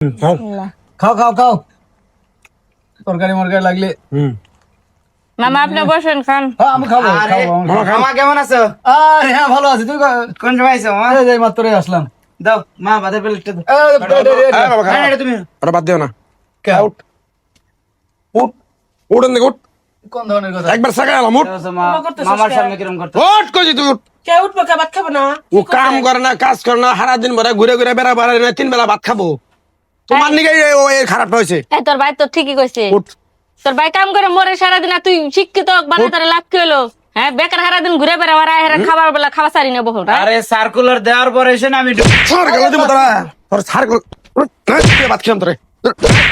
খাও খাও খাও তরকারি মরকারি লাগলে মামা আপনি বসেন খান। হ্যাঁ আমি খাবো মামা কেমন আছো? আরে হ্যাঁ ভালো আছি তুই কোন সময় আইছো মামা? এই মাত্র আসলাম দাও মা ভাতের প্লেটটা দাও। না, এটা তুমি ওটা বাদ দিও না। উঠ উঠ উঠেন দেখো উঠ। কোন ধরনের কথা একবার সাকা এলাম উঠ। মামার সামনে কিরম করতে উঠ কইছি তুই উঠ। কে উঠবো কে ভাত খাবো না ও কাম করে না কাজ করে না সারা দিন ভরে ঘুরে ঘুরে বেড়া বেড়া না 3 বেলা ভাত খাবো তোমার নিকে ও এই খারাপটা হইছে। এই তোর ভাই তো ঠিকই কইছে, উঠ তোর ভাই কাম করে মরে সারাদিন আর তুই শিক্ষিত মানে তোর লাভ কি হলো? হ্যাঁ বেকার সারাদিন ঘুরে বেড়া আর খাবার বেলা খাওয়া সারি নেবো। আরে সার্কুলার দেওয়ার পরে এসে না আমি ছাড় গেল দিমু তোরা তোর ছাড় গেল তুই ভাত খেলাম তোরে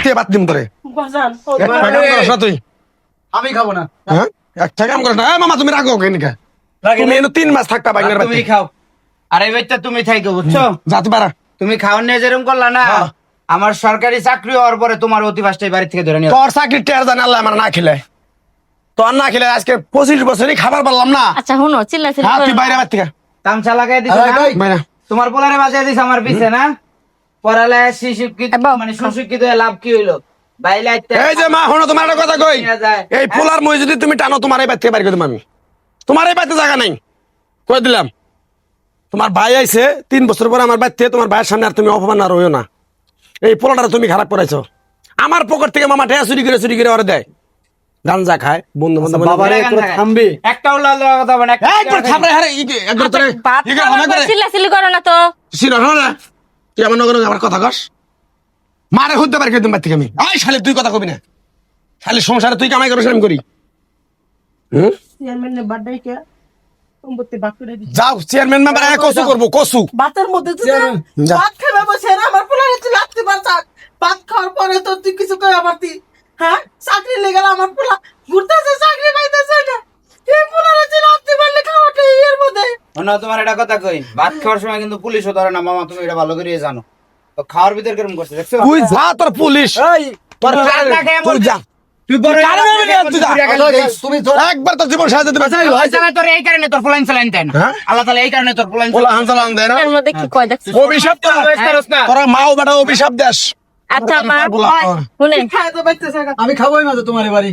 তুই ভাত দিম তোরে বাজান এক কাম করছ না তুই আমি খাবো না হ্যাঁ একটা কাম করছ না এ মামা তুমি রাখো কেন কা তুমি এনে 3 মাস থাকতা বাইনের তুমি বাড়ি খাও। আরে বেটা তুমি থাইকো বুঝছো? যাতে পারা তুমি খাওয়ার নিয়ে যেরকম করলা না আমার সরকারি চাকরি হওয়ার পরে তোমার অতি ফাস্টে বাড়ি থেকে ধরে নিও। তোর চাকরি টের জানে আল্লাহ আমার না খেলে তোর না খেলে আজকে 25 বছরই খাবার পারলাম না। আচ্ছা শুনো চিল্লা চিল্লা হ্যাঁ তুই বাইরে বাড়ি থেকে তামচা লাগাই দিছো না? বাইরে তোমার পোলারে বাজায় দিছ আমার পিছে না? পড়ালে শিক্ষিত মানে সুশিক্ষিত হয়ে লাভ কি হইলো? বাইলে আইতে এই যে মা হনো তোমার একটা কথা কই এই পোলার মই যদি তুমি টানো তোমার এই বাড়ি থেকে বাইরে করে দিম আমি তোমার এই বাড়িতে জায়গা নাই কই দিলাম। তোমার ভাই আইছে 3 বছর পর আমার বাড়িতে তোমার ভাইয়ের সামনে আর তুমি অপমান আর হইও না। এই পোলাটা তুমি খারাপ করাইছো আমার পকেট থেকে মামা ঠেয়া চুরি করে ওরে দেয় গাঞ্জা খায় বন্ধু বান্ধব বাবারে একটু থামবি একটা উল্লা কথা বলে একবার থামরে হারে একবার তোরে ভাত ইগে খাওয়ার হবে পর করে চিল্লা চিল্লি করো না তো। সিনা না তুই আমার নগর আমার কথা কস মারে হইতে পারে কিন্তু বাড়ি থেকে আমি আই শালি তুই কথা কবি না শালি সংসারে তুই কামাই করিস আমি করি চেয়ারম্যানের বার্থডে কে সম্পত্তি ভাগ করে দিছি যাও চেয়ারম্যান মেম্বার কসু করবো কসু ভাতের মধ্যে তুই যা। ভাত খাবে বসে না আমার পোলারে তুই লাগতে পারছাক ভাত খাওয়ার পরে তো তুই কিছু কই আবার তুই হ্যাঁ চাকরি লেগে আমার পোলা ঘুরতেছে চাকরি পাইতেছে না এই পোলারে তুই লাগতে পারলে খাওয়াটা এর মধ্যে না তোমার এটা কথা কই ভাত খাওয়ার সময় কিন্তু পুলিশও ধরে না মামা তুমি এটা ভালো করে জানো তো খাওয়ার ভিতর কেরম করছে দেখছো? তুই যা তোর পুলিশ এই তোর ভাত না খেয়ে তুই যা তুই বড় তুমি তো একবার তোর জীবন সাহায্য দেবে তোর এই কারণে তোর পোলাইন চালাইন দেন হ্যাঁ? আল্লাহ তাআলা এই কারণে তোর পোলাইন বলা হানসালান দেয় না এর মধ্যে কি কয় দেখছিস? অভিশাপ তো তোরা মাও বেটা অভিশাপ দেশ আচ্ছা মা বলা, শুনেন খায় তো বাইতেছে আমি খাবোই না তো তোমার বাড়ি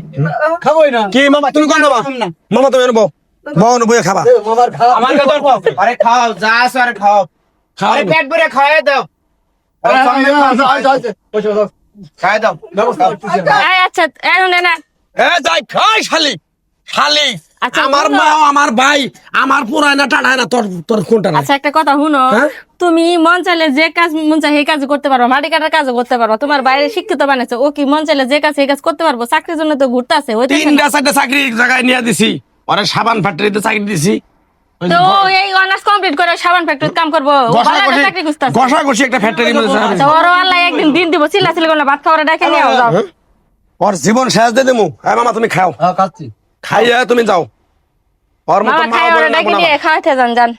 খাবোই না কি মামা তুমি কোন বাবা মামা তুমি এনে বউ বউ বইয়ে খাবা মামার খাওয়া আমার কথা আরে খাও যা আছে আরে খাও আরে পেট ভরে খাওয়াই দাও খাওয়াই দাও এই আচ্ছা এখন না এ যাই খাই শালি শালি আচ্ছা, আমার বলো। মা আমার ভাই আমার পুরায় না টাটায় না তোর তোর কোনটা না আচ্ছা একটা কথা শুনো, হ্যাঁ? তুমি মন চাইলে যে কাজ মন চাই সেই কাজ করতে পারো, মাটি কাটার কাজও করতে পারো। তোমার বাইরে শিক্ষিত বানাইছে, ও কি মন চাইলে যে কাজ সেই কাজ করতে পারবো? চাকরির জন্য তো ঘুরতে আছে। 3টা 4টা চাকরি এক জায়গায় নিয়ে দিছি ওরে সাবান ফ্যাক্টরিতে চাকরি দিছি তো এই অনার্স কমপ্লিট করে সাবান ফ্যাক্টরিতে কাম করবো, ও ভালো একটা চাকরি খুঁজতে আছে। ঘষা একটা ফ্যাক্টরি মধ্যে আচ্ছা ওর আল্লাহ একদিন দিন দিব, চিল্লা চিল্লি করো না, ভাত খাওয়ার ডাকে নিয়ে যাও। ওর জীবন শেষ দিয়ে দেবো হ্যাঁ মামা তুমি খাও খাচ্ছি খাইয়া তুমি যাও ওর মতো মামা মা খাই ওরা ডাকে নিয়ে খাওয়াতে যান যান।